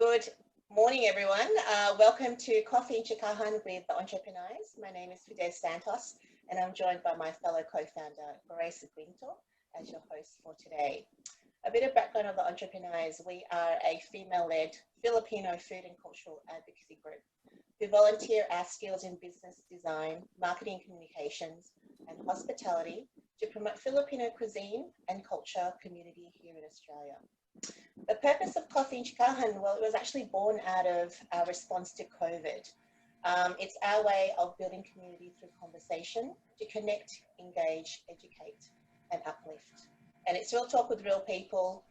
Good morning, everyone. Welcome to Coffee and CHIKAHAN with the Entrepreneurs. My name is Fidesz Santos, and I'm joined by my fellow co-founder, Ignacio as your host for today. A bit of background of the Entrepreneurs. We are a female-led Filipino food and cultural advocacy group who volunteer our skills in business design, marketing communications, and hospitality to promote Filipino cuisine and culture community here in Australia. The purpose of Coffee and CHIKAHAN, well, it was actually born out of our response to COVID. It's our way of building community through conversation to connect, engage, educate, and uplift. And it's real talk with real people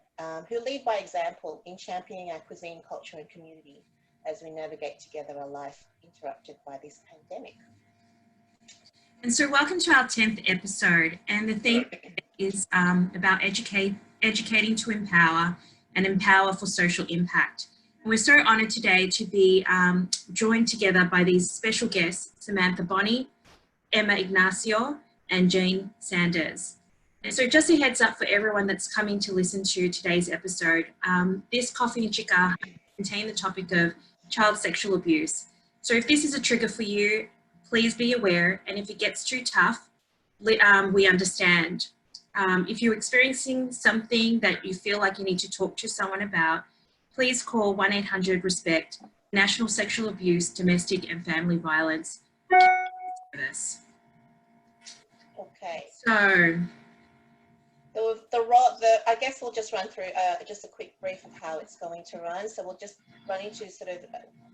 who lead by example in championing our cuisine, culture, and community as we navigate together a life interrupted by this pandemic. And so welcome to our 10th episode, and the theme is about educating to empower and empower for social impact. And we're so honoured today to be joined together by these special guests, Samantha Bonney, Emma Ignacio, and Jane Sanders. And so just a heads up for everyone that's coming to listen to today's episode, this Coffee and CHIKAHAN contain the topic of child sexual abuse. So if this is a trigger for you, please be aware, and if it gets too tough, we understand. If you're experiencing something that you feel like you need to talk to someone about, please call 1-800-RESPECT, National Sexual Abuse, Domestic and Family Violence Service. Okay. So, I guess we'll just run through just a quick brief of how it's going to run. So we'll just run into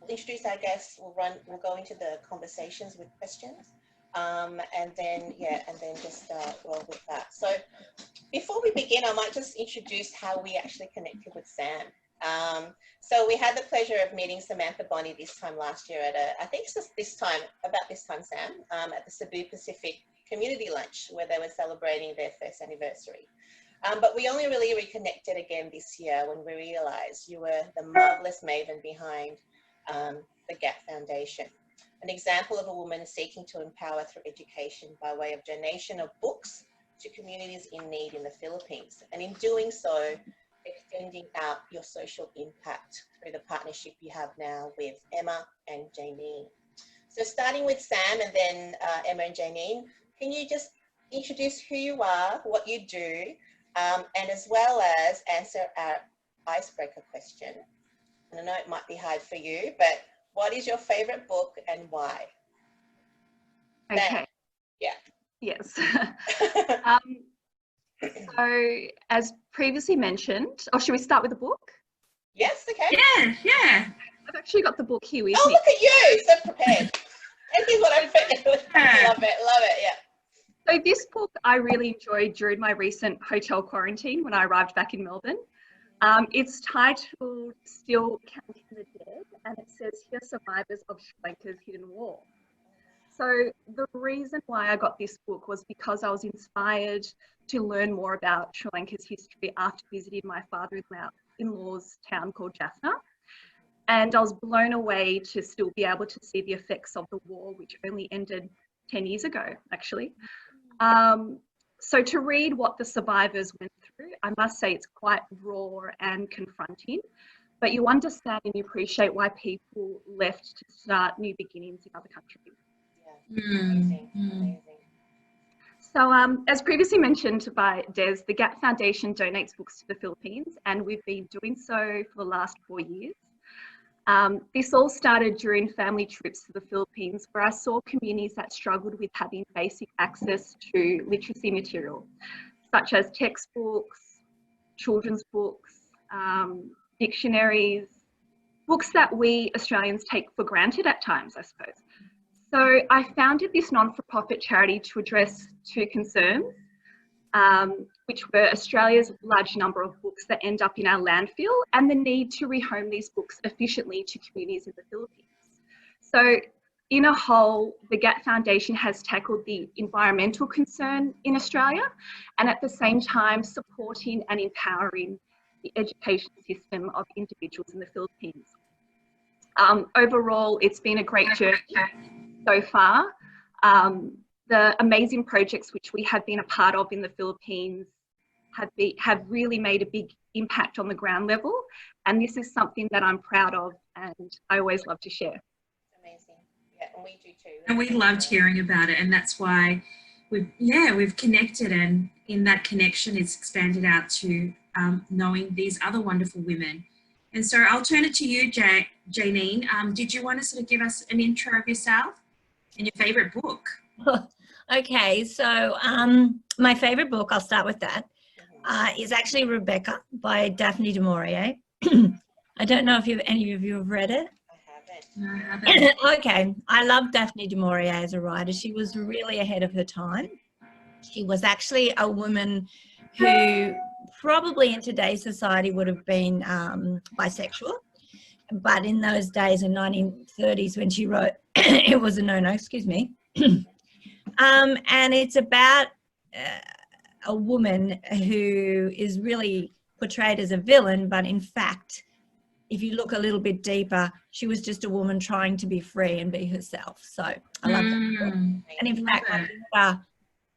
we'll introduce our guests, we'll go into the conversations with questions. And then just roll with that. So before we begin, I might just introduce how we actually connected with Sam. So we had the pleasure of meeting Samantha Bonney this time last year at about this time, Sam, at the Cebu Pacific Community Lunch, where they were celebrating their first anniversary. But we only really reconnected again this year when we realized you were the marvelous maven behind the GAP Foundation. An example of a woman seeking to empower through education by way of donation of books to communities in need in the Philippines. And in doing so, extending out your social impact through the partnership you have now with Emma and Jayneen. So starting with Sam and then Emma and Jayneen, can you just introduce who you are, what you do, and as well as answer our icebreaker question. And I know it might be hard for you, but what is your favorite book and why? Okay. Sam. Yeah. Yes. So as previously mentioned, should we start with the book? Yes, okay. yeah. I've actually got the book here with me. me. Look at you, so prepared. This is what I'm feeling. Love it, yeah. So this book I really enjoyed during my recent hotel quarantine when I arrived back in Melbourne. It's titled Still Counting the Dead, and it says here survivors of Sri Lanka's hidden war. So the reason why I got this book was because I was inspired to learn more about Sri Lanka's history after visiting my father-in-law's town called Jaffna. And I was blown away to still be able to see the effects of the war, which only ended 10 years ago, actually. So to read what the survivors went through, I must say it's quite raw and confronting, but you understand and you appreciate why people left to start new beginnings in other countries. Yeah, amazing. So as previously mentioned by Des, the GAP Foundation donates books to the Philippines, and we've been doing so for the last 4 years. This all started during family trips to the Philippines, where I saw communities that struggled with having basic access to literacy material, such as textbooks, children's books, dictionaries, books that we Australians take for granted at times, I suppose. So I founded this non-for-profit charity to address two concerns, which were Australia's large number of books that end up in our landfill and the need to rehome these books efficiently to communities in the Philippines. So in a whole, the GAP Foundation has tackled the environmental concern in Australia and at the same time supporting and empowering the education system of individuals in the Philippines. Overall, it's been a great journey so far. The amazing projects which we have been a part of in the Philippines have really made a big impact on the ground level. And this is something that I'm proud of and I always love to share. Amazing. Yeah, and we do too. And we loved hearing about it, and that's why we've connected, and in that connection it's expanded out to knowing these other wonderful women. And so I'll turn it to you, Jayneen. Did you want to sort of give us an intro of yourself and your favourite book? Okay, so my favourite book, I'll start with that, is actually Rebecca by Daphne du Maurier. I don't know if any of you have read it. No, I haven't. Okay, I love Daphne du Maurier as a writer. She was really ahead of her time. She was actually a woman who probably in today's society would have been bisexual, but in those days in 1930s when she wrote, it was a no-no, excuse me. And it's about a woman who is really portrayed as a villain, but in fact, if you look a little bit deeper, she was just a woman trying to be free and be herself. So I love that book. And in fact,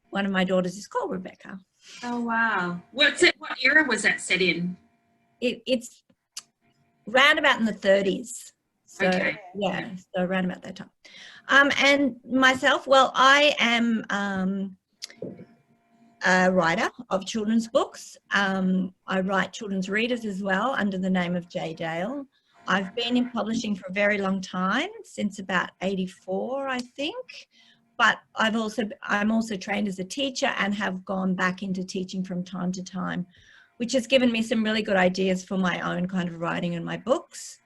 one of my daughters is called Rebecca. Oh wow! What era was that set in? It's round about in the 30s. So Okay. yeah, so around about that time. And myself, well, I am a writer of children's books. I write children's readers as well under the name of J. Dale. I've been in publishing for a very long time, since about 84, I think. But I'm also trained as a teacher and have gone back into teaching from time to time, which has given me some really good ideas for my own kind of writing in my books.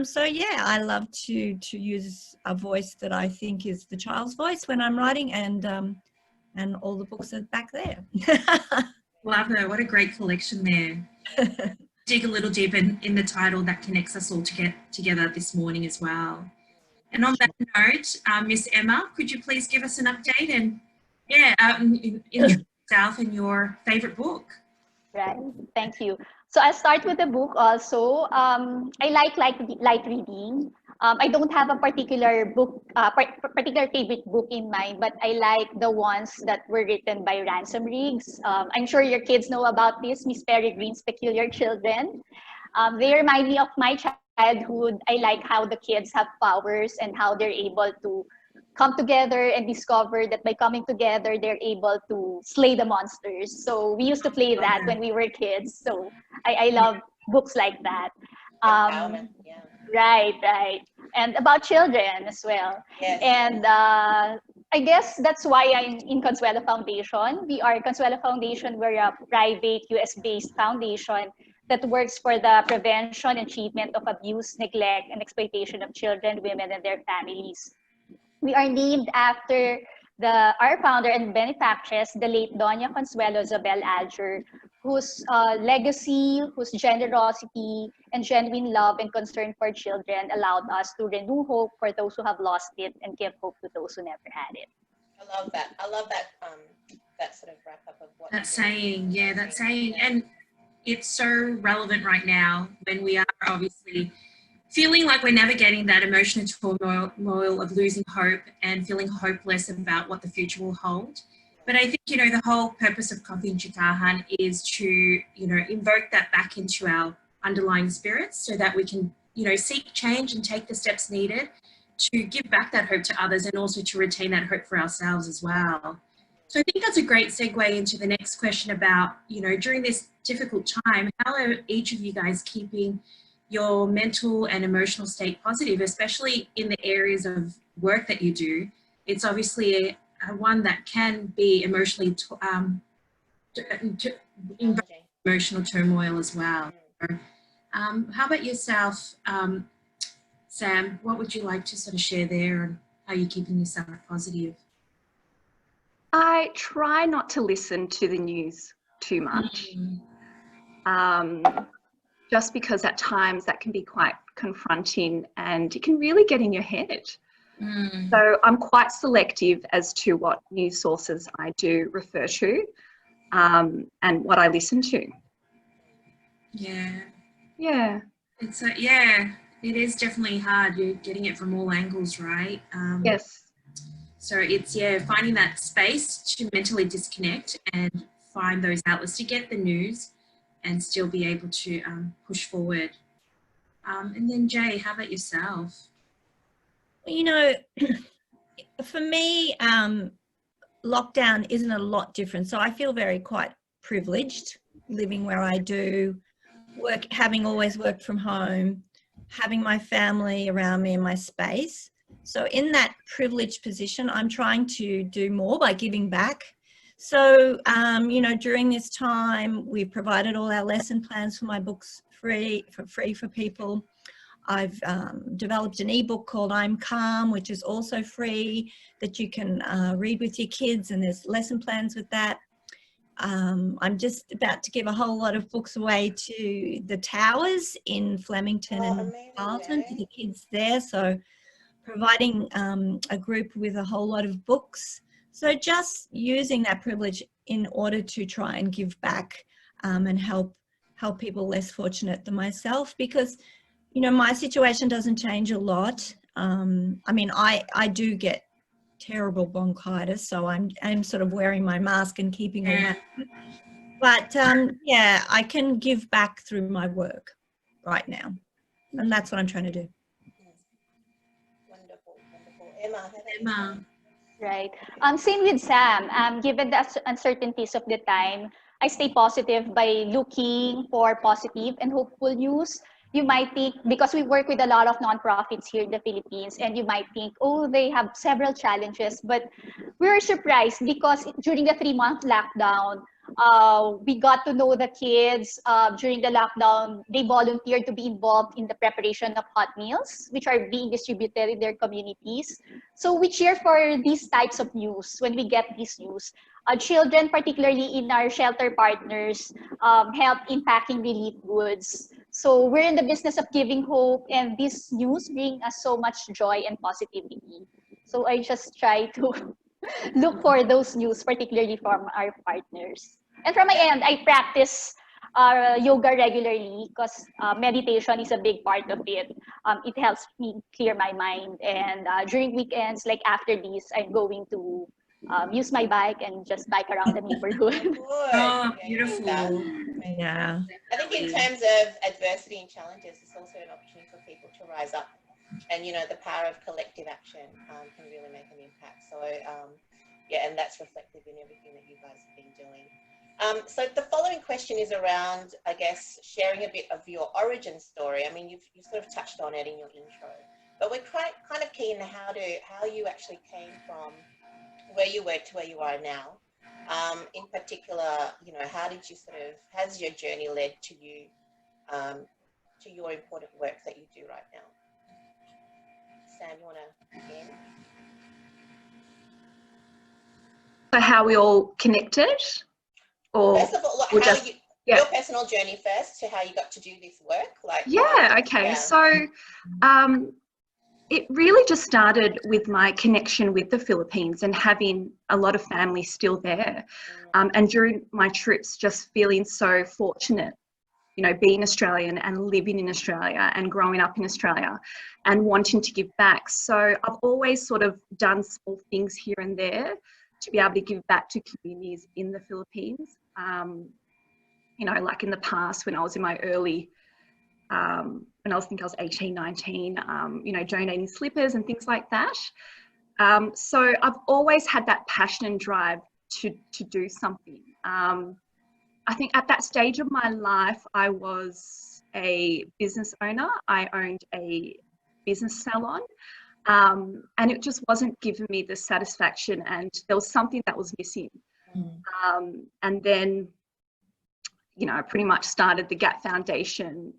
So yeah, I love to use a voice that I think is the child's voice when I'm writing, and all the books are back there. Love it. What a great collection there. Dig a little deep in the title that connects us all to get together this morning as well. And on that note, Miss Emma, could you please give us an update and introduce yourself and your favourite book? Right. Thank you. So I'll start with the book also. I like light reading. I don't have a particular book, particular favorite book in mind, but I like the ones that were written by Ransom Riggs. I'm sure your kids know about this, Miss Peregrine's Peculiar Children. They remind me of my childhood. I like how the kids have powers and how they're able to come together and discover that by coming together, they're able to slay the monsters. So we used to play that when we were kids. So I love books like that. Yeah. Right. And about children as well. Yes. And I guess that's why I'm in Consuelo Foundation. We are Consuelo Foundation. We're a private US-based foundation that works for the prevention and treatment of abuse, neglect, and exploitation of children, women, and their families. We are named after our founder and benefactress, the late Doña Consuelo Zabel Alger, whose legacy, whose generosity, and genuine love and concern for children allowed us to renew hope for those who have lost it and give hope to those who never had it. I love that. I love that that sort of wrap up of what That saying, that saying. And it's so relevant right now when we are obviously feeling like we're navigating that emotional turmoil of losing hope and feeling hopeless about what the future will hold. But I think, the whole purpose of Coffee and CHIKAHAN is to, invoke that back into our underlying spirits so that we can, seek change and take the steps needed to give back that hope to others and also to retain that hope for ourselves as well. So I think that's a great segue into the next question about, during this difficult time, how are each of you guys keeping your mental and emotional state positive, especially in the areas of work that you do? It's obviously one that can be emotionally emotional turmoil as well. How about yourself, Sam? What would you like to sort of share there, and how you're keeping yourself positive? I try not to listen to the news too much. Just because at times that can be quite confronting and it can really get in your head. So I'm quite selective as to what news sources I do refer to and what I listen to. Yeah. It's it is definitely hard. You're getting it from all angles, right? Yes. So it's finding that space to mentally disconnect and find those outlets to get the news and still be able to push forward. And then Jay, how about yourself? You know, for me, lockdown isn't a lot different. So I feel quite privileged living where I do, having always worked from home, having my family around me in my space. So in that privileged position, I'm trying to do more by giving back. So, you know, during this time, we've provided all our lesson plans for my books free for people. I've developed an ebook called I'm Calm, which is also free, that you can read with your kids, and there's lesson plans with that. I'm just about to give a whole lot of books away to the Towers in Flemington and Carlton to the kids there. So providing a group with a whole lot of books. So just using that privilege in order to try and give back and help people less fortunate than myself, because, you know, my situation doesn't change a lot. I mean, I do get terrible bronchitis, so I'm sort of wearing my mask and keeping away. But yeah, I can give back through my work right now, and that's what I'm trying to do. Wonderful, wonderful. Emma. Right. Same with Sam. Given the uncertainties of the time, I stay positive by looking for positive and hopeful news. You might think, because we work with a lot of nonprofits here in the Philippines, and you might think, oh, they have several challenges, but we're surprised because during the 3-month lockdown, we got to know the kids. During the lockdown, they volunteered to be involved in the preparation of hot meals, which are being distributed in their communities. So we cheer for these types of news when we get this news. Children, particularly in our shelter partners, help in packing relief goods. So we're in the business of giving hope, and this news bring us so much joy and positivity. So I just try to look for those news, particularly from our partners. And from my end, I practice yoga regularly because meditation is a big part of it. It helps me clear my mind. And during weekends, like after this, I'm going to use my bike and just bike around the neighborhood. Oh, beautiful. Yeah. I think in terms of adversity and challenges, it's also an opportunity for people to rise up. And, you know, the power of collective action can really make an impact. So, yeah, and that's reflected in everything that you guys have been doing. So the following question is around, I guess, sharing a bit of your origin story. I mean, you sort of touched on it in your intro, but we're kind of keen how you actually came from where you were to where you are now. In particular, you know, has your journey led to you, to your important work that you do right now? Sam, you want to begin? So how we all connected? Or first of all, yeah. Your personal journey first to how you got to do this work. Okay. So it really just started with my connection with the Philippines and having a lot of family still there. And during my trips, just feeling so fortunate, you know, being Australian and living in Australia and growing up in Australia and wanting to give back. So I've always sort of done small things here and there to be able to give back to communities in the Philippines. You know, like in the past when I was in my early, when I was 18, 19, you know, donating slippers and things like that. So I've always had that passion and drive to do something. I think at that stage of my life, I was a business owner. I owned a business salon, and it just wasn't giving me the satisfaction, and there was something that was missing. And then, you know, I pretty much started the Gap Foundation,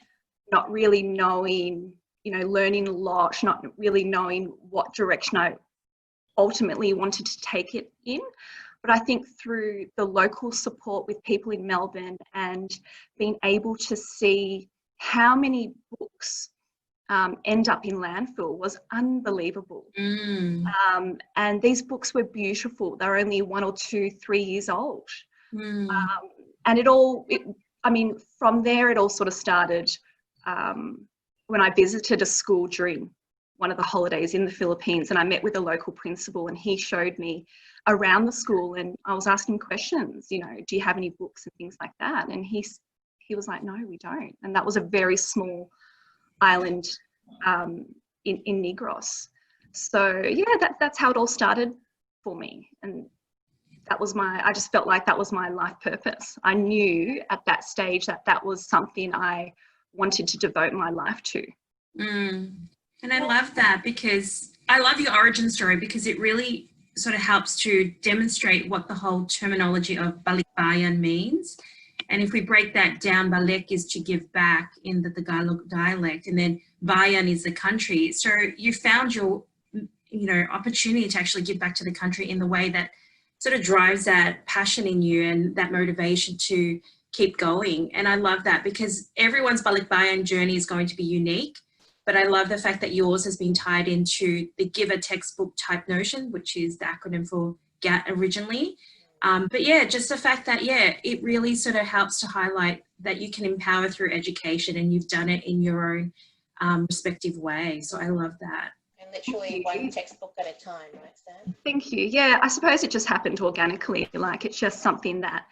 not really knowing, you know, learning a lot, not really knowing what direction I ultimately wanted to take it in. But I think through the local support with people in Melbourne and being able to see how many books end up in landfill was unbelievable. And these books were beautiful. They were only 1 or 2, 3 years old. And I mean, from there, it all sort of started when I visited a school during one of the holidays in the Philippines, and I met with a local principal, and he showed me around the school, and I was asking questions, you know, do you have any books and things like that? And he was like, no, we don't. And that was a very small island in Negros. So yeah, that's how it all started for me. And that was I just felt like that was my life purpose. I knew at that stage that was something I wanted to devote my life to. And I love that, because I love your origin story, because it really sort of helps to demonstrate what the whole terminology of balikbayan means. And if we break that down, balik is to give back in the Tagalog dialect, and then bayan is the country. So you found your, you know, opportunity to actually give back to the country in the way that sort of drives that passion in you and that motivation to keep going. And I love that, because everyone's balikbayan journey is going to be unique. But I love the fact that yours has been tied into the Give a Textbook type notion, which is the acronym for GAT originally. But yeah, just the fact that, yeah, it really sort of helps to highlight that you can empower through education, and you've done it in your own respective way. So I love that. And literally one textbook at a time, right, Sam? Thank you. Yeah, I suppose it just happened organically. Like, it's just something that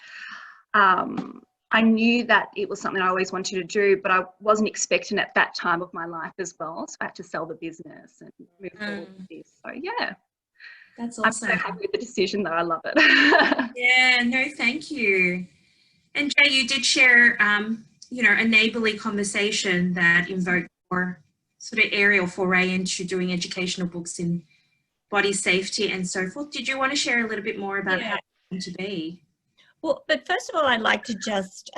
I knew that it was something I always wanted to do, but I wasn't expecting at that time of my life as well. So I had to sell the business and move forward with this. So yeah. That's awesome. I'm so happy with the decision, though. I love it. Yeah, no, thank you. And Jay, you did share, you know, a neighbourly conversation that invoked your sort of aerial foray into doing educational books in body safety and so forth. Did you want to share a little bit more about how it came to be? Well, but first of all, I'd like to just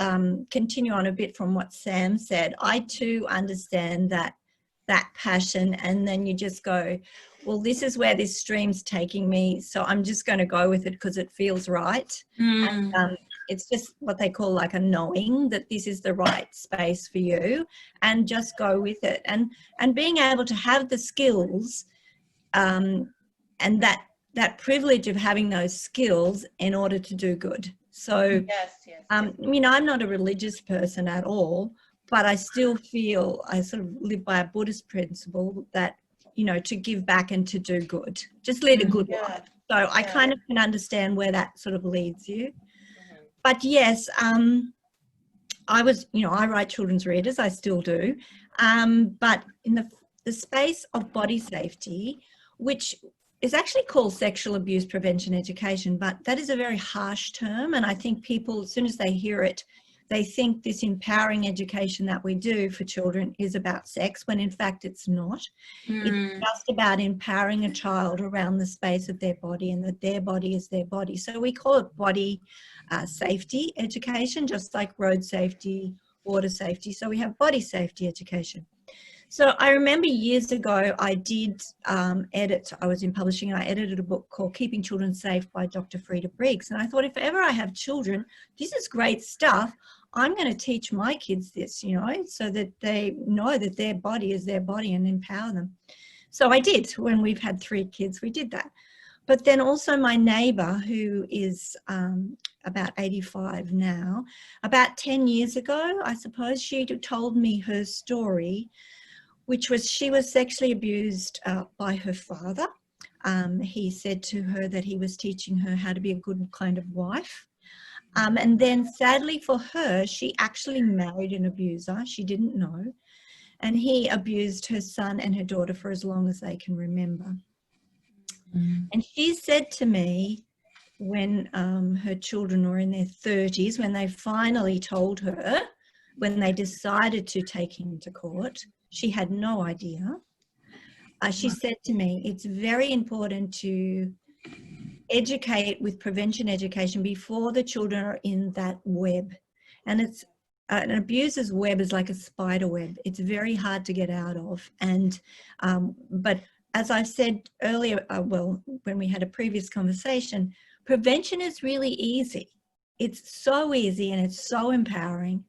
continue on a bit from what Sam said. I too understand that passion, and then you just go, well, this is where this stream's taking me, so I'm just going to go with it because it feels right. And it's just what they call like a knowing that this is the right space for you, and just go with it. And being able to have the skills and that privilege of having those skills in order to do good. So, yes. I mean, I'm not a religious person at all, but I still feel I sort of live by a Buddhist principle that, you know, to give back and to do good, just lead a good life. So I kind of can understand where that sort of leads you. But yes, I write children's readers, I still do. But in the space of body safety, which is actually called sexual abuse prevention education, but that is a very harsh term. And I think people, as soon as they hear it, they think this empowering education that we do for children is about sex, when in fact it's not. It's just about empowering a child around the space of their body, and that their body is their body. So we call it body safety education, just like road safety, water safety. So we have body safety education. So I remember years ago, I did edit, I was in publishing, and I edited a book called Keeping Children Safe by Dr. Frida Briggs. And I thought, if ever I have children, this is great stuff. I'm going to teach my kids this, you know, so that they know that their body is their body, and empower them. So I did. When we've had 3 kids, we did that. But then also my neighbour, who is about 85 now, about 10 years ago, I suppose, she told me her story, which was she was sexually abused by her father. He said to her that he was teaching her how to be a good kind of wife. And then sadly for her, she actually married an abuser. She didn't know. And he abused her son and her daughter for as long as they can remember. And she said to me, when her children were in their 30s, when they finally told her, when they decided to take him to court, she had no idea. She said to me, it's very important to educate with prevention education before the children are in that web. And it's an abuser's web is like a spider web. It's very hard to get out of. And but as I said earlier, when we had a previous conversation, prevention is really easy. It's so easy and it's so empowering.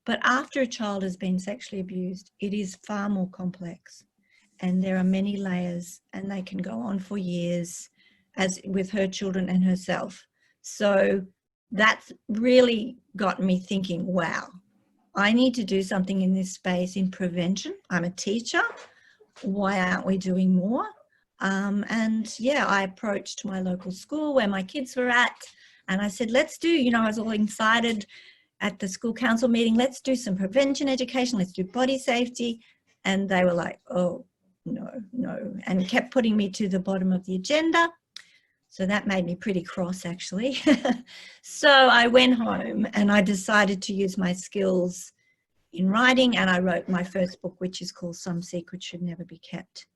But after a child has been sexually abused, it is far more complex, and there are many layers, and they can go on for years, as with her children and herself. So that's really got me thinking, wow, I need to do something in this space in prevention. I'm a teacher. why aren't we doing more? And yeah, I approached my local school where my kids were at, and I said, let's do, you know, I was all excited at the school council meeting, let's do some prevention education, let's do body safety. And they were like, oh, no, and kept putting me to the bottom of the agenda. So that made me pretty cross, actually. So I went home and I decided to use my skills in writing, and I wrote my first book, which is called Some Secrets Should Never Be Kept.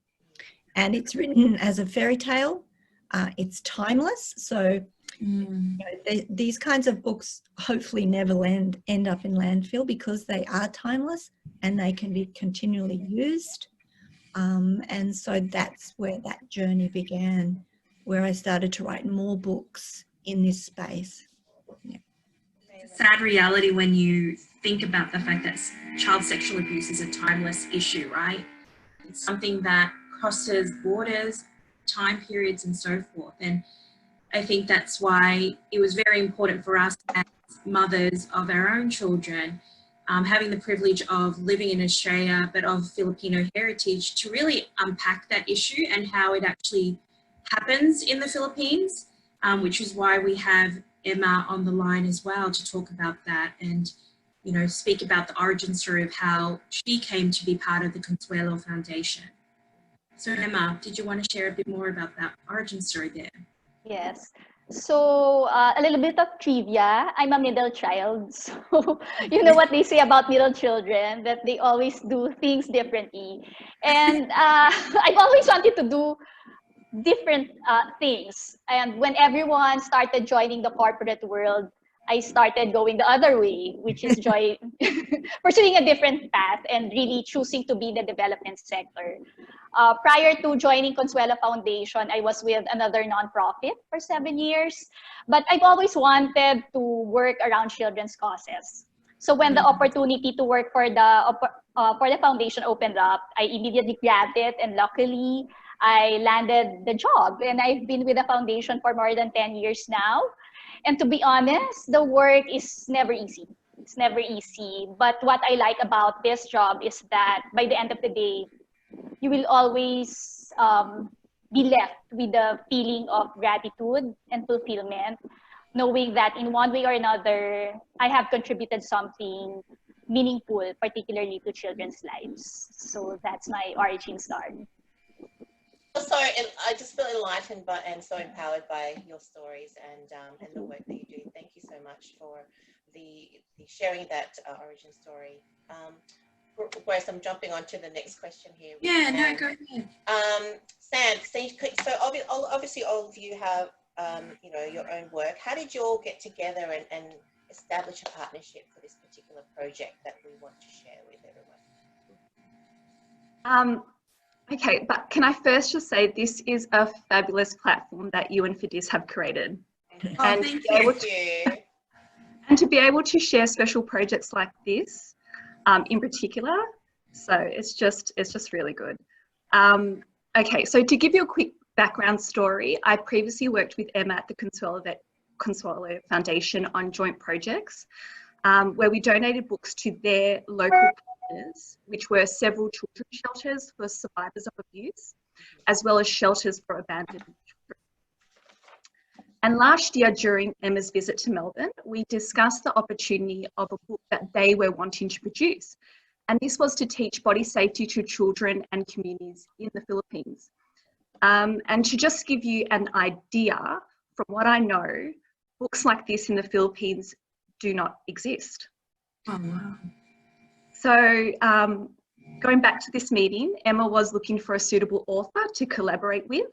And it's written as a fairy tale. It's timeless. So you know, these kinds of books hopefully never end up in landfill, because they are timeless and they can be continually used. And so that's where that journey began, where I started to write more books in this space. Yeah. It's a sad reality when you think about the fact that child sexual abuse is a timeless issue, right? It's something that crosses borders, time periods, and so forth. And I think that's why it was very important for us as mothers of our own children, having the privilege of living in Australia but of Filipino heritage, to really unpack that issue and how it actually happens in the Philippines, which is why we have Emma on the line as well to talk about that and, you know, speak about the origin story of how she came to be part of the Consuelo Foundation. So Emma, did you want to share a bit more about that origin story there? Yes. So a little bit of trivia. I'm a middle child. So you know what they say about middle children, that they always do things differently. And I've always wanted to do different things. And when everyone started joining the corporate world, I started going the other way, which is pursuing a different path and really choosing to be in the development sector. Prior to joining Consuelo Foundation, I was with another nonprofit for 7 years, but I've always wanted to work around children's causes. So when the opportunity to work for the foundation opened up, I immediately grabbed it, and luckily I landed the job, and I've been with the foundation for more than 10 years now. And to be honest, the work is never easy. It's never easy. But what I like about this job is that by the end of the day, you will always be left with the feeling of gratitude and fulfillment, knowing that in one way or another, I have contributed something meaningful, particularly to children's lives. So that's my origin story. So I just feel enlightened and so empowered by your stories and the work that you do. Thank you so much for the sharing that origin story. Whereas I'm jumping on to the next question here. Yeah, no, go ahead. Sam, so obviously all of you have you know, your own work. How did you all get together and establish a partnership for this particular project that we want to share with everyone? Okay, but can I first just say this is a fabulous platform that you and Fidis have created. Oh, And thank you. And to be able to share special projects like this in particular, so it's just really good. Okay, so to give you a quick background story, I previously worked with Emma at the Consuelo Foundation on joint projects where we donated books to their local partners, which were several children's shelters for survivors of abuse, as well as shelters for abandoned children. And last year, during Emma's visit to Melbourne, we discussed the opportunity of a book that they were wanting to produce. And this was to teach body safety to children and communities in the Philippines. And to just give you an idea, from what I know, books like this in the Philippines do not exist. Oh, wow. So going back to this meeting, Emma was looking for a suitable author to collaborate with.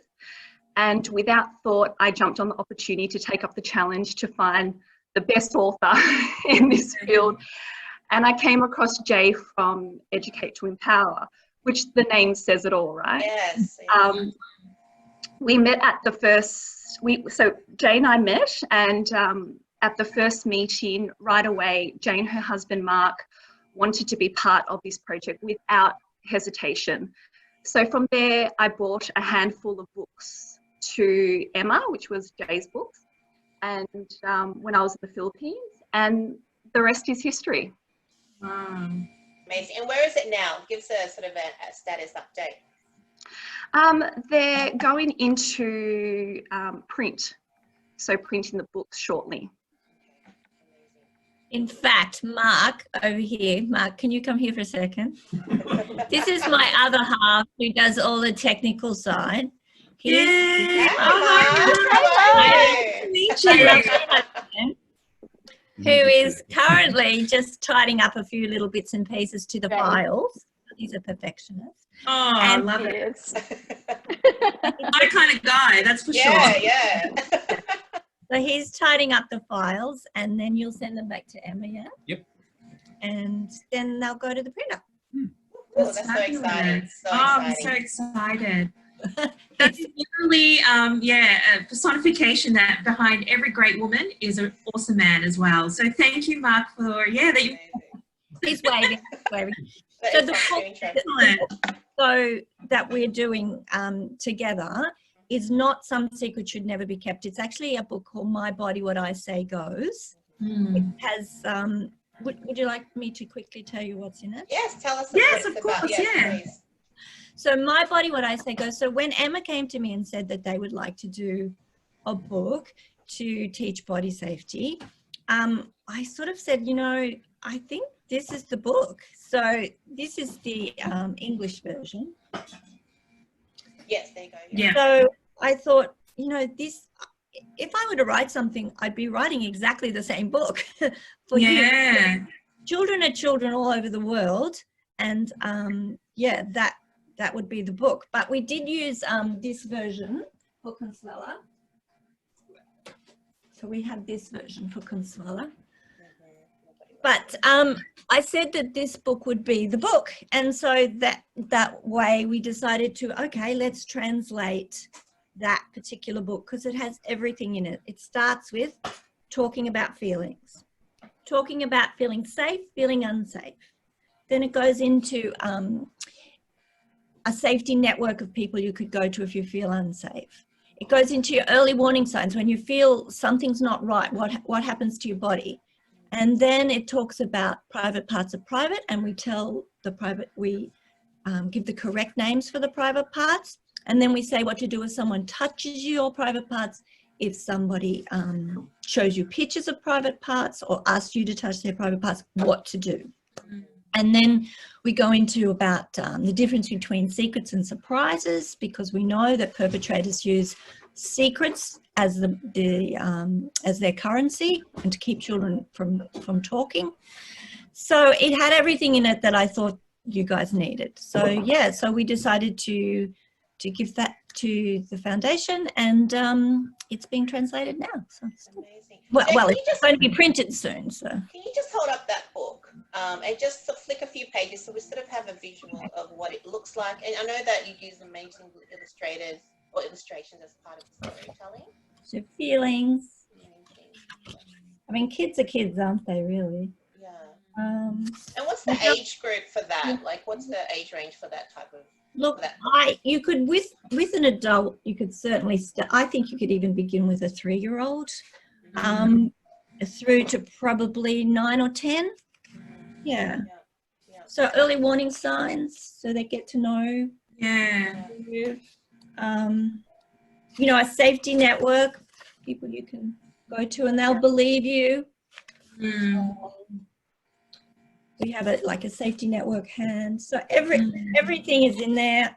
And without thought, I jumped on the opportunity to take up the challenge to find the best author in this field. And I came across Jay from Educate to Empower, which the name says it all, right? Yes. We met at the first, so Jay and I met, and at the first meeting right away, Jane, her husband, Mark, wanted to be part of this project without hesitation. So from there, I bought a handful of books to Emma, which was Jay's books, and when I was in the Philippines, and the rest is history. Amazing. And where is it now? Give us a sort of a status update. They're going into print, so printing the books shortly. In fact, Mark over here, Mark, can you come here for a second? This is my other half who does all the technical side. Yay! Hi, Who is currently just tidying up a few little bits and pieces to the files. He's a perfectionist. Oh, I And love it. Yes. My kind of guy, that's for sure. Yeah. So he's tidying up the files, and then you'll send them back to Emma, yeah? Yep. And then they'll go to the printer. Oh, that's so exciting. So I'm exciting. so excited. That's literally, a personification that behind every great woman is an awesome man as well. So thank you, Mark, for, that you, He's waving, waving. That So is the so book, excellent. so that we're doing together is not Some Secrets Should Never Be Kept. It's actually a book called My Body, What I Say Goes. It has, would you like me to quickly tell you what's in it? Yes, tell us Yes, what it's of course, about. Yes, yeah. please. So My Body, What I Say Goes. So when Emma came to me and said that they would like to do a book to teach body safety, I sort of said, I think this is the book. So this is the English version. Yes, there you go. Yeah. So I thought, this, if I were to write something, I'd be writing exactly the same book for you. Children are children all over the world. And that would be the book. But we did use this version for Consuela. So we have this version for Consuela. But I said that this book would be the book. And so that way we decided to, okay, let's translate that particular book because it has everything in it. It starts with talking about feeling safe, feeling unsafe. Then it goes into a safety network of people you could go to if you feel unsafe. It goes into your early warning signs when you feel something's not right, what happens to your body. And then it talks about private parts of private, and we tell the private, we give the correct names for the private parts. And then we say what to do if someone touches your private parts, if somebody shows you pictures of private parts or asks you to touch their private parts, what to do. And then we go into about the difference between secrets and surprises, because we know that perpetrators use secrets as as their currency and to keep children from talking. So it had everything in it that I thought you guys needed. So yeah, so we decided to give that to the foundation, and it's being translated now. So Amazing. well, it's going to be printed soon. So Can you just hold up that book and just flick a few pages so we sort of have a visual of what it looks like? And I know that you use amazing illustrators or illustrations as part of the storytelling. so feelings. I mean, kids are kids, aren't they? Really. Yeah. And what's the age group for that? Like, what's the age range for that type of? Look, you could with an adult, you could certainly I think you could even begin with a 3-year-old, through to probably 9 or 10. Yeah. So early warning signs, so they get to know. Yeah. A safety network, people you can go to, and they'll believe you. We have like a safety network hand. So everything is in there.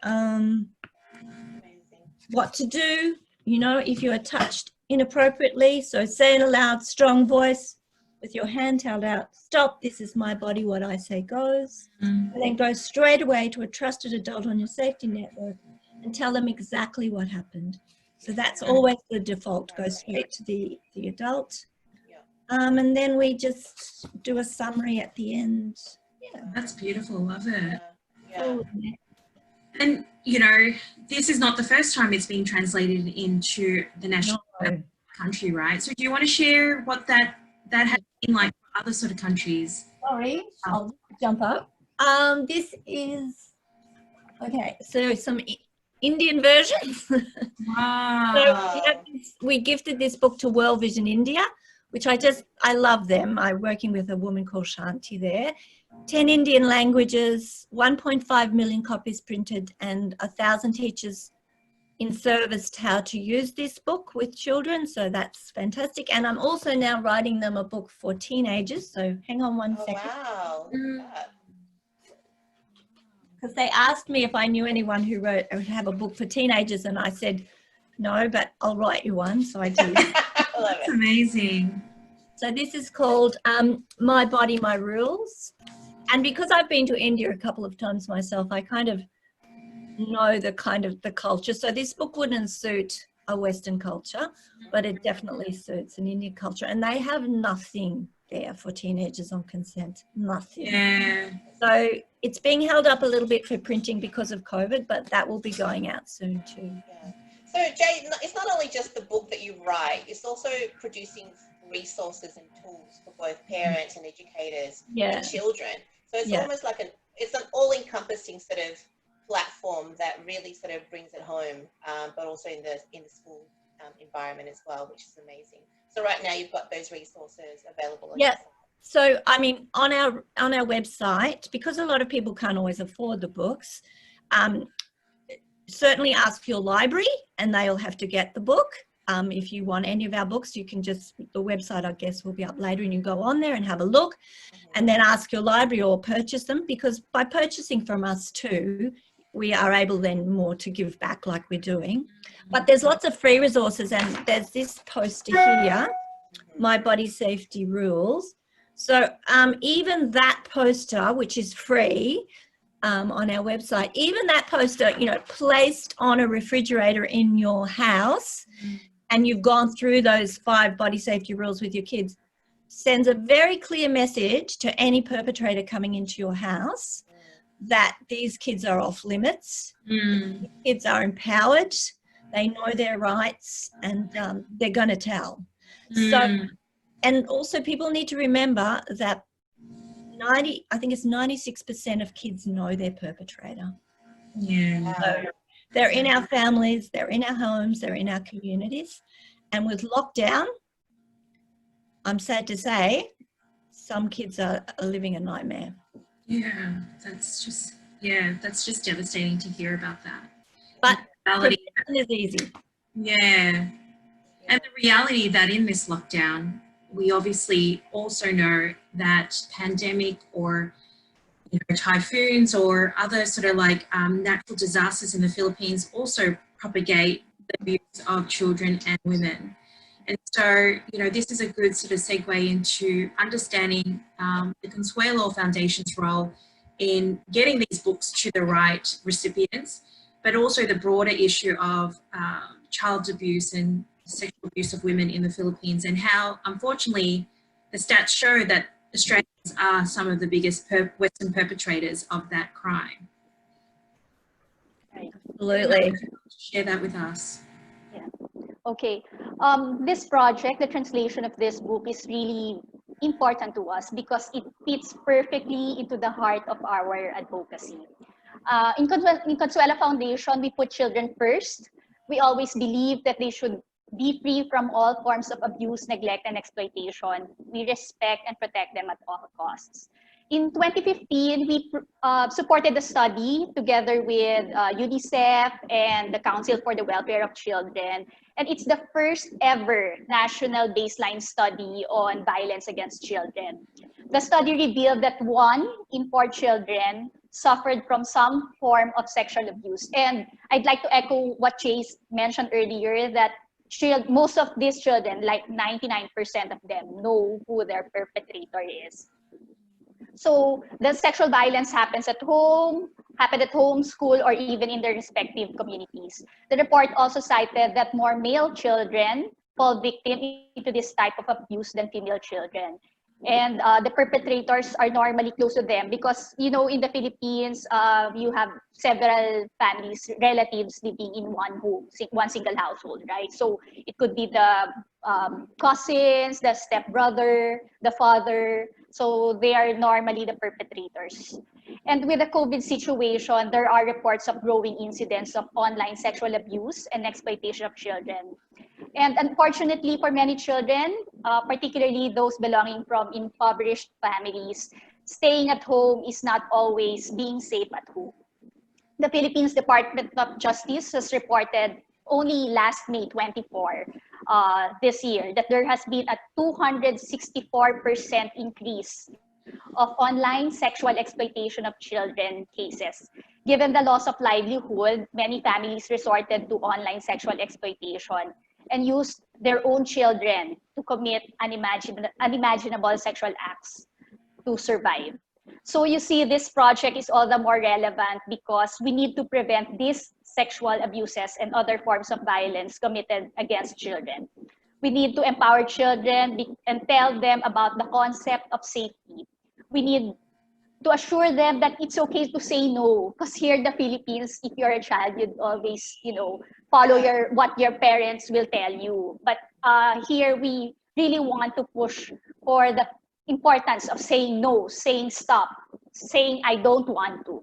What to do, if you are touched inappropriately. So say in a loud, strong voice with your hand held out, stop, this is my body, what I say goes. And then go straight away to a trusted adult on your safety network and tell them exactly what happened. So that's always the default, go straight to the adult. And then we just do a summary at the end. Yeah. That's beautiful. Love it. Yeah. And, this is not the first time it's been translated into the national country, right? So do you want to share what that has been like for other sort of countries? Sorry, I'll jump up. This is, okay, so some Indian versions. Wow. So we gifted this book to World Vision India. which I love them. I'm working with a woman called Shanti there. 10 Indian languages, 1.5 million copies printed, and 1,000 teachers in service how to use this book with children. So that's fantastic. And I'm also now writing them a book for teenagers. So hang on one second. Wow. Because they asked me if I knew anyone who would have a book for teenagers, and I said, no, but I'll write you one. So I do. That's amazing. So this is called My Body, My Rules. And because I've been to India a couple of times myself, I kind of know the culture. So this book wouldn't suit a Western culture, but it definitely suits an Indian culture. And they have nothing there for teenagers on consent, nothing. Yeah. So it's being held up a little bit for printing because of COVID, but that will be going out soon too. Yeah. So Jay, it's not only just the book that you write, it's also producing resources and tools for both parents and educators and children. So it's almost like it's an all-encompassing sort of platform that really sort of brings it home, but also in the school environment as well, which is amazing. So right now you've got those resources available. On your site. So I mean, on our website, because a lot of people can't always afford the books, certainly ask your library and they'll have to get the book. If you want any of our books, you can just, the website I guess will be up later, and you go on there and have a look and then ask your library or purchase them, because by purchasing from us too, we are able then more to give back like we're doing. But there's lots of free resources, and there's this poster here, My Body Safety Rules. So even that poster, which is free on our website, even that poster, you know, placed on a refrigerator in your house, and you've gone through those 5 body safety rules with your kids, sends a very clear message to any perpetrator coming into your house that these kids are off limits. These kids are empowered, they know their rights, and they're going to tell. So, and also people need to remember that I think it's 96% of kids know their perpetrator. Yeah. So they're in our families, they're in our homes, they're in our communities. And with lockdown, I'm sad to say, some kids are living a nightmare. Yeah, that's just devastating to hear about that. But prevention is easy. Yeah. And the reality that in this lockdown, we obviously also know that pandemic or typhoons or other sort of like natural disasters in the Philippines also propagate the abuse of children and women. And so, this is a good sort of segue into understanding the Consuelo Foundation's role in getting these books to the right recipients, but also the broader issue of child abuse and sexual abuse of women in the Philippines, and how, unfortunately, the stats show that Australians are some of the biggest Western perpetrators of that crime. Absolutely. Share that with us. Yeah. Okay. This project, the translation of this book, is really important to us because it fits perfectly into the heart of our advocacy. In Consuelo Foundation, we put children first. We always believe that they should be free from all forms of abuse, neglect, and exploitation. We respect and protect them at all costs. In 2015, we supported a study together with UNICEF and the Council for the Welfare of Children. And it's the first ever national baseline study on violence against children. The study revealed that 1 in 4 children suffered from some form of sexual abuse. And I'd like to echo what Chase mentioned earlier, that most of these children, like 99% of them, know who their perpetrator is. So the sexual violence happened at home, school, or even in their respective communities. The report also cited that more male children fall victim into this type of abuse than female children. And the perpetrators are normally close to them because, in the Philippines, you have several families, relatives living in one single household, right? So it could be the cousins, the stepbrother, the father. So they are normally the perpetrators. And with the COVID situation, there are reports of growing incidents of online sexual abuse and exploitation of children. And unfortunately for many children, particularly those belonging from impoverished families, staying at home is not always being safe at home. The Philippines Department of Justice has reported only last May 24 this year that there has been a 264% increase of online sexual exploitation of children cases. Given the loss of livelihood, many families resorted to online sexual exploitation and used their own children to commit unimaginable sexual acts to survive. So you see, this project is all the more relevant because we need to prevent these sexual abuses and other forms of violence committed against children. We need to empower children and tell them about the concept of safety. We need to assure them that it's okay to say no. Because here in the Philippines, if you're a child, you'd always, follow what your parents will tell you. But here we really want to push for the importance of saying no, saying stop, saying I don't want to.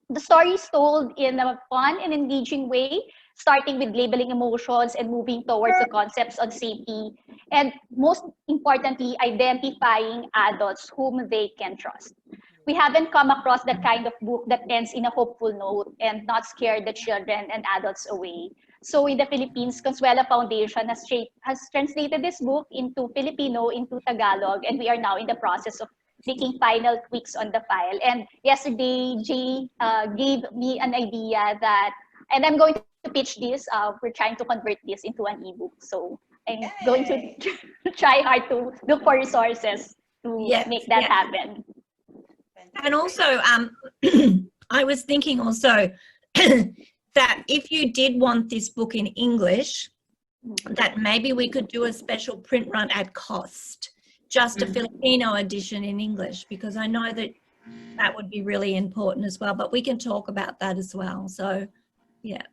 The story is told in a fun and engaging way, starting with labeling emotions and moving towards the concepts on safety, and most importantly, identifying adults whom they can trust. We haven't come across that kind of book that ends in a hopeful note and not scare the children and adults away. So in the Philippines, Consuela Foundation has translated this book into Filipino, into Tagalog, and we are now in the process of making final tweaks on the file. And yesterday, Jay gave me an idea that, and I'm going to pitch this, we're trying to convert this into an ebook. So I'm going to try hard to look for resources to make that happen. And also, I was thinking also that if you did want this book in English, that maybe we could do a special print run at cost, just a Filipino edition in English, because I know that that would be really important as well, but we can talk about that as well. So, yeah.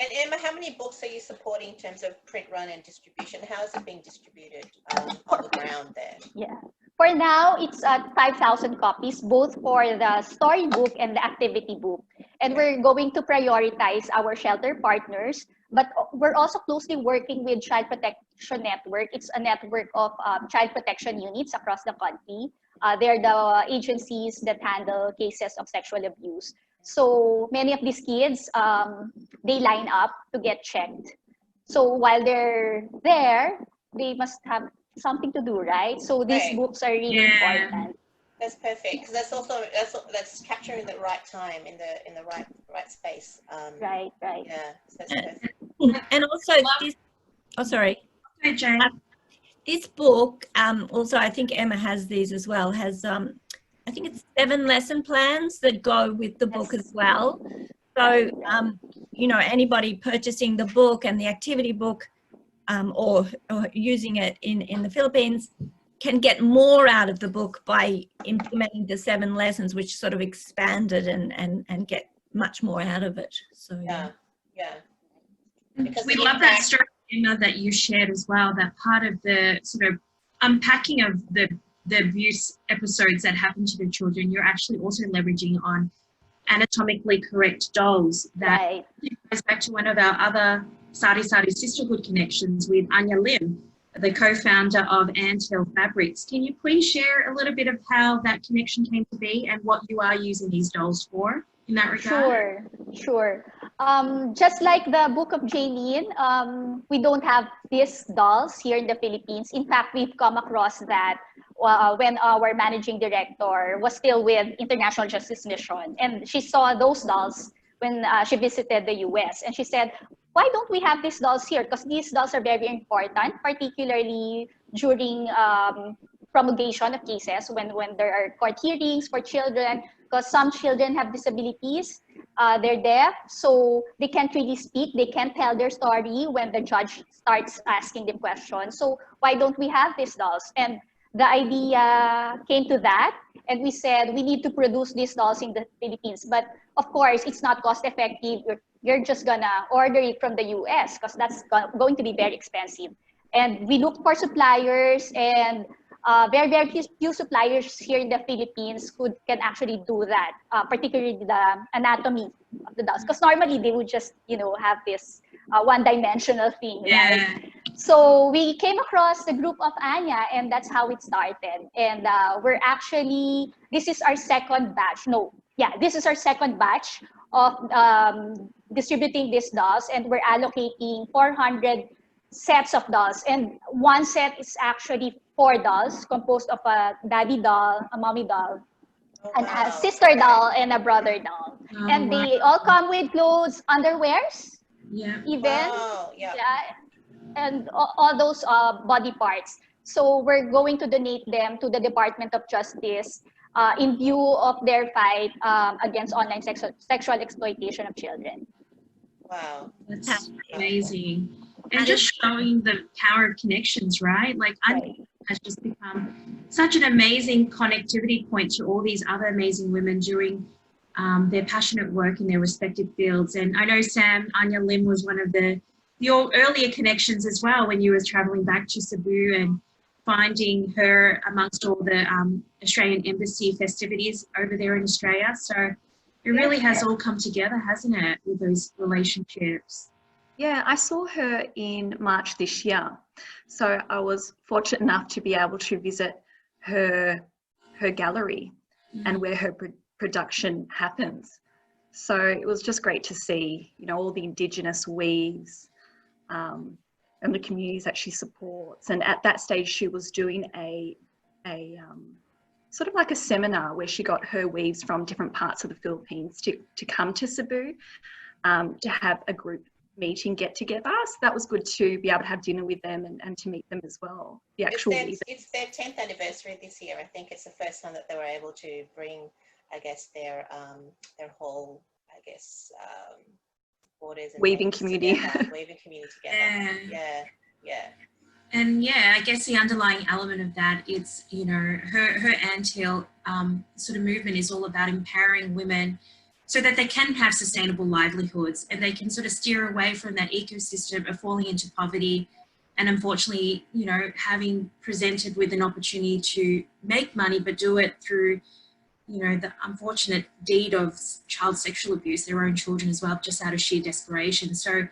And Emma, how many books are you supporting in terms of print run and distribution? How is it being distributed on the ground there? Yeah. For now, it's 5,000 copies, both for the storybook and the activity book. And we're going to prioritize our shelter partners, but we're also closely working with Child Protection Network. It's a network of child protection units across the country. They're the agencies that handle cases of sexual abuse. So many of these kids, they line up to get checked. So while they're there, they must have something to do, right? So these books are really important. That's perfect, because that's capturing the right time in the right space. Right. Yeah, so that's perfect. And also this, sorry. Okay, Jane. This book, also I think Emma has these as well, has I think it's 7 lesson plans that go with the book as well. So, anybody purchasing the book and the activity book or using it in the Philippines can get more out of the book by implementing the 7 lessons, which sort of expanded and get much more out of it. So, yeah. Because we love that story, Emma, that you shared as well, that part of the sort of unpacking of the abuse episodes that happen to the children, you're actually also leveraging on anatomically correct dolls. That goes back to one of our other Sari Sisterhood connections with Anya Lim, the co-founder of Anthill Fabrics. Can you please share a little bit of how that connection came to be and what you are using these dolls for in that regard? Sure. Just like the book of Jayneen, we don't have these dolls here in the Philippines. In fact, we've come across that when our managing director was still with International Justice Mission, and she saw those dolls when she visited the US, and she said, why don't we have these dolls here? Because these dolls are very important, particularly during promulgation of cases, when there are court hearings for children, because some children have disabilities, they're deaf, so they can't really speak, they can't tell their story when the judge starts asking them questions. So why don't we have these dolls? And the idea came to that, and we said we need to produce these dolls in the Philippines. But of course, it's not cost effective. You're just gonna order it from the US because that's going to be very expensive. And we looked for suppliers, and very few suppliers here in the Philippines can actually do that, particularly the anatomy of the dolls. Because normally they would just, have this one-dimensional thing, right? So we came across the group of Anya, and that's how it started. And we're actually, this is our second batch. No, yeah, this is our second batch of distributing these dolls, and we're allocating 400 sets of dolls. And one set is actually 4 dolls composed of a daddy doll, a mommy doll, Oh, a wow. sister doll, and a brother doll. Oh, And wow. they all come with clothes, underwears, Yeah. even. Wow. Yeah. And all those body parts. So we're going to donate them to the Department of Justice in view of their fight against online sexual exploitation of children. Wow. That's amazing. And just showing the power of connections, right? Like Right. has just become such an amazing connectivity point to all these other amazing women doing their passionate work in their respective fields. And I know Sam, Anya Lim was one of your earlier connections as well when you were traveling back to Cebu and finding her amongst all the Australian Embassy festivities over there in Australia. So it really has all come together, hasn't it, with those relationships? Yeah, I saw her in March this year. So I was fortunate enough to be able to visit her gallery and where her production happens. So it was just great to see, you know, all the Indigenous weaves and the communities that she supports. And at that stage, she was doing a sort of like a seminar where she got her weaves from different parts of the Philippines to come to Cebu to have a group meeting get together. So that was good to be able to have dinner with them and to meet them as well. The actual It's their 10th anniversary this year. I think it's the first time that they were able to bring, I guess, their whole, I guess, borders and weaving community. Weaving community together. Yeah. And yeah, I guess the underlying element of that, it's, you know, her Anthill sort of movement is all about empowering women so that they can have sustainable livelihoods and they can sort of steer away from that ecosystem of falling into poverty and unfortunately, you know, having presented with an opportunity to make money but do it through, you know, the unfortunate deed of child sexual abuse, their own children as well, just out of sheer desperation. So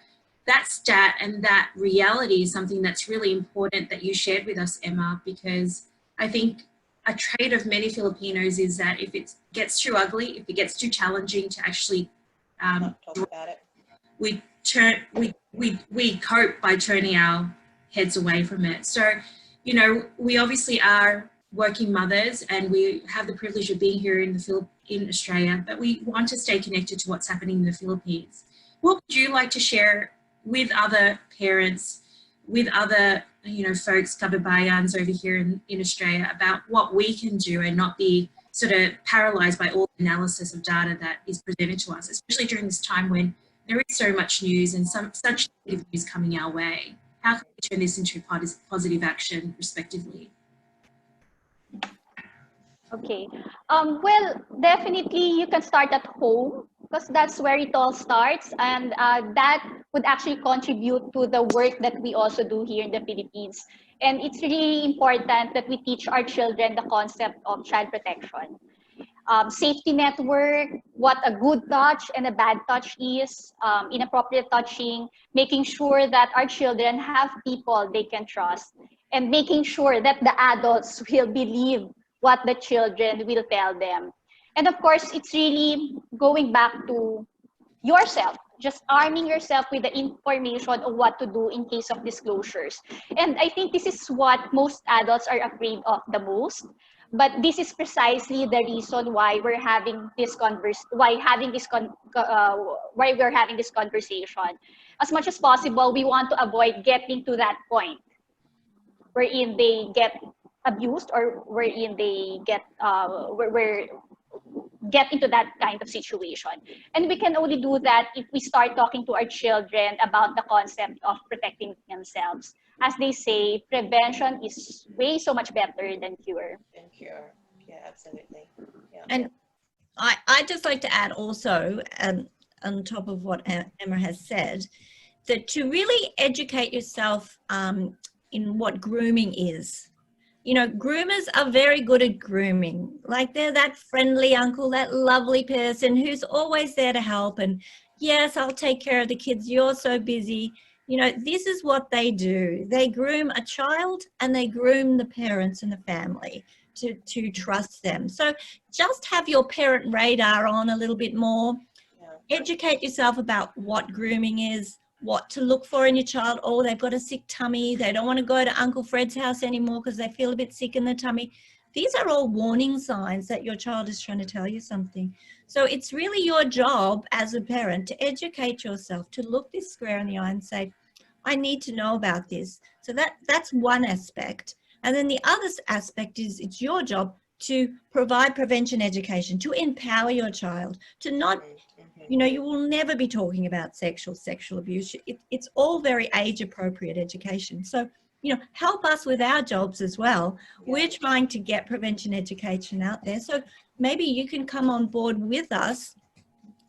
that stat and that reality is something that's really important that you shared with us, Emma, because I think a trait of many Filipinos is that if it gets too ugly, if it gets too challenging to actually Not talk about it. we cope by turning our heads away from it. So, you know, we obviously are working mothers and we have the privilege of being here in Australia, but we want to stay connected to what's happening in the Philippines. What would you like to share with other parents, with other, you know, folks, kababayans over here in Australia about what we can do and not be sort of paralyzed by all the analysis of data that is presented to us, especially during this time when there is so much news and such negative news coming our way? How can we turn this into positive action, respectively? Okay. Well, definitely you can start at home because that's where it all starts, and that would actually contribute to the work that we also do here in the Philippines. And it's really important that we teach our children the concept of child protection. Safety network, what a good touch and a bad touch is, inappropriate touching, making sure that our children have people they can trust, and making sure that the adults will believe what the children will tell them. And of course, it's really going back to yourself, just arming yourself with the information of what to do in case of disclosures. And I think this is what most adults are afraid of the most. But this is precisely the reason why we're having this why we're having this conversation. As much as possible, we want to avoid getting to that point wherein they get abused or wherein they get get into that kind of situation. And we can only do that if we start talking to our children about the concept of protecting themselves. As they say, prevention is way so much better than cure. Yeah, absolutely. Yeah. And I'd just like to add also, on top of what Emma has said, that to really educate yourself in what grooming is. You know, groomers are very good at grooming. Like they're that friendly uncle, that lovely person who's always there to help. And yes, I'll take care of the kids. You're so busy. You know, this is what they do. They groom a child and they groom the parents and the family to trust them. So just have your parent radar on a little bit more. Educate yourself about what grooming is, what to look for in your child. Oh, they've got a sick tummy. They don't want to go to Uncle Fred's house anymore because they feel a bit sick in the tummy. These are all warning signs that your child is trying to tell you something. So it's really your job as a parent to educate yourself, to look this square in the eye and say, I need to know about this. So that's one aspect. And then the other aspect is it's your job to provide prevention education, to empower your child, to not, you know, you will never be talking about sexual abuse. It's all very age appropriate education. So, you know, help us with our jobs as well. We're trying to get prevention education out there. So maybe you can come on board with us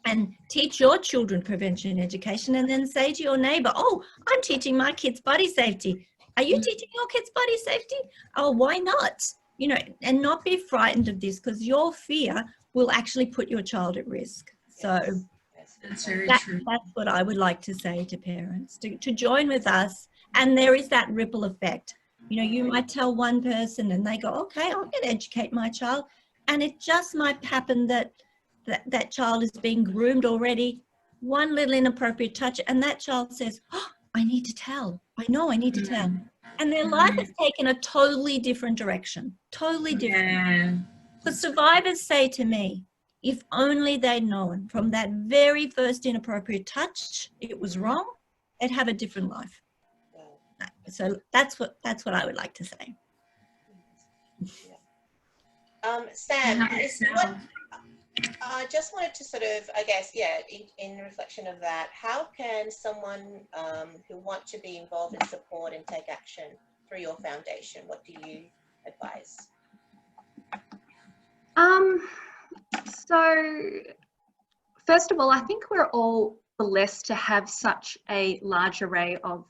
and teach your children prevention education, and then say to your neighbor, oh, I'm teaching my kids body safety. Are you teaching your kids body safety? Oh, why not? You know, and not be frightened of this, because your fear will actually put your child at risk. So that's very true. That's what I would like to say to parents, to join with us. And there is that ripple effect. You know, you might tell one person and they go, okay, I'm going to educate my child. And it just might happen that that child is being groomed already. One little inappropriate touch and that child says, oh, I need to tell. I know I need to tell. And their life has taken a totally different direction. Totally different. Because survivors say to me, if only they'd known from that very first inappropriate touch, it was wrong, they'd have a different life. So that's what I would like to say. Sam, I just wanted to sort of, I guess, in reflection of that, how can someone who wants to be involved in support and take action through your foundation, what do you advise? So first of all, I think we're all blessed to have such a large array of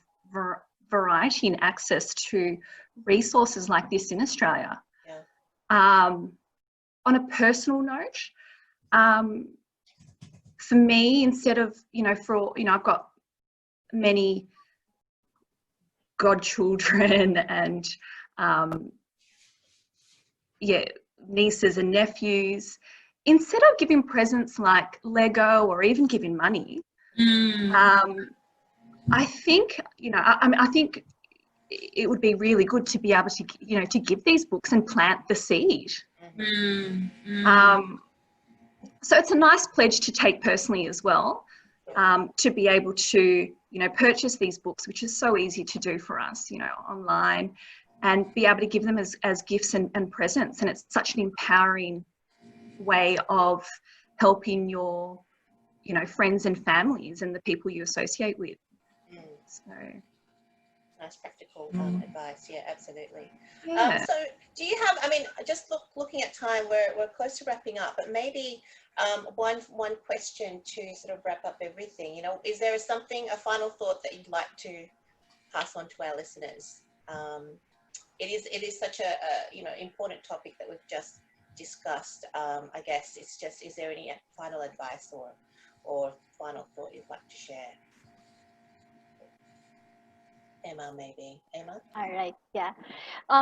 variety and access to resources like this in Australia. On a personal note, for me, instead of, I've got many godchildren and nieces and nephews. Instead of giving presents like Lego or even giving money, I think, I think it would be really good to be able to, to give these books and plant the seed. So it's a nice pledge to take personally as well, to be able to, purchase these books, which is so easy to do for us, online, and be able to give them as gifts and presents. And it's such an empowering way of helping your, friends and families and the people you associate with. So nice practical advice. Yeah, absolutely. Yeah. So do you have, just looking at time, we're close to wrapping up, but maybe one question to sort of wrap up everything, is there a final thought that you'd like to pass on to our listeners? It is such a important topic that we've just discussed. I guess it's just, is there any final advice or final thought you'd like to share? Emma, maybe. Emma? All right, yeah.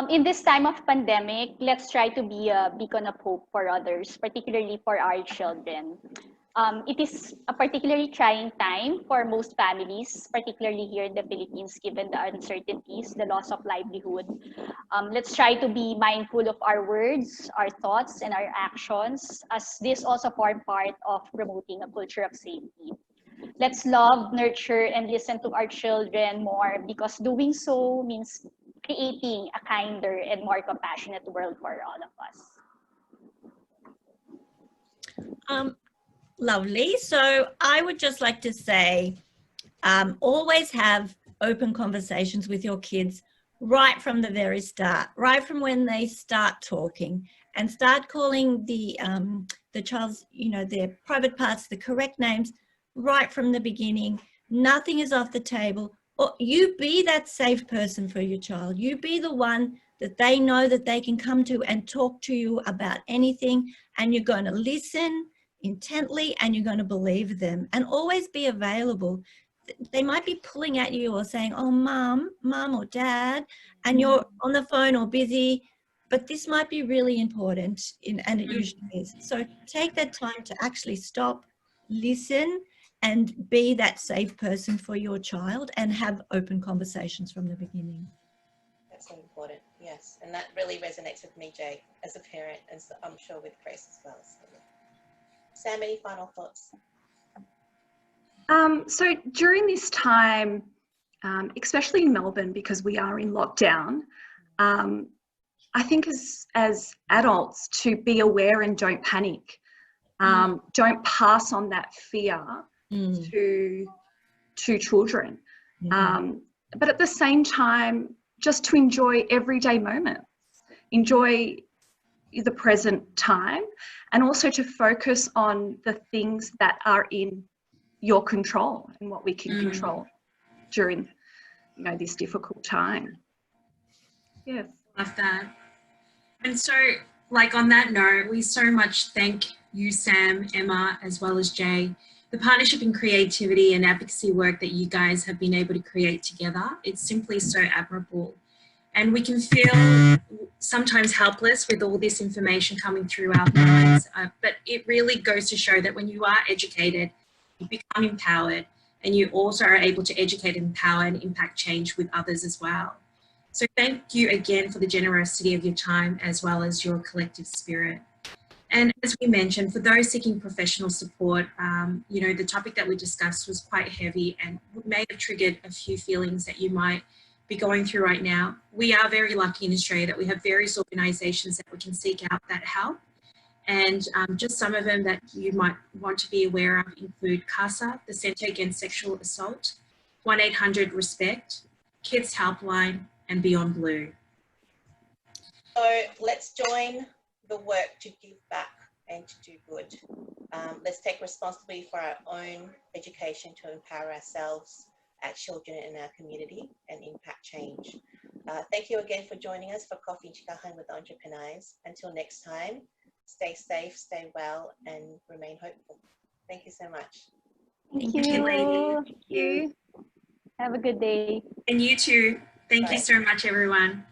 In this time of pandemic, let's try to be a beacon of hope for others, particularly for our children. It is a particularly trying time for most families, particularly here in the Philippines, given the uncertainties, the loss of livelihood. Let's try to be mindful of our words, our thoughts, and our actions, as this also form part of promoting a culture of safety. Let's love, nurture, and listen to our children more, because doing so means creating a kinder and more compassionate world for all of us. Lovely. So I would just like to say, always have open conversations with your kids right from the very start, right from when they start talking, and start calling the child's, their private parts, the correct names, right from the beginning. Nothing is off the table. Or you be that safe person for your child. You be the one that they know that they can come to and talk to you about anything, and you're going to listen intently and you're going to believe them, and always be available. they might be pulling at you or saying, oh, mum or dad, and you're on the phone or busy, but this might be really important, and it usually is. So take that time to actually stop, listen, and be that safe person for your child and have open conversations from the beginning. That's so important, yes. And that really resonates with me, Jay, as a parent, and so I'm sure with Grace as well. So, Sam, any final thoughts? So during this time, especially in Melbourne, because we are in lockdown, I think as adults to be aware and don't panic. Don't pass on that fear to children. But at the same time, just to enjoy everyday moments, enjoy the present time, and also to focus on the things that are in your control and what we can control during, this difficult time. Yes. Love that. And so, like, on that note, we so much thank you, Sam, Emma, as well as Jay. The partnership and creativity and advocacy work that you guys have been able to create together, it's simply so admirable. And we can feel sometimes helpless with all this information coming through our minds, but it really goes to show that when you are educated, you become empowered, and you also are able to educate, empower, and impact change with others as well. So thank you again for the generosity of your time as well as your collective spirit. And as we mentioned, for those seeking professional support, the topic that we discussed was quite heavy and may have triggered a few feelings that you might be going through right now. We are very lucky in Australia that we have various organisations that we can seek out that help. And just some of them that you might want to be aware of include CASA, the Centre Against Sexual Assault, 1-800-RESPECT, Kids Helpline, and Beyond Blue. So let's join the work to give back and to do good. Let's take responsibility for our own education to empower ourselves, our children and our community, and impact change. Thank you again for joining us for Coffee and CHIKAHAN with Entrepreneurs. Until next time, stay safe, stay well, and remain hopeful. Thank you so much. Thank Thank you, lady. you. Have a good day. And you too. Thank Bye. you so much, everyone.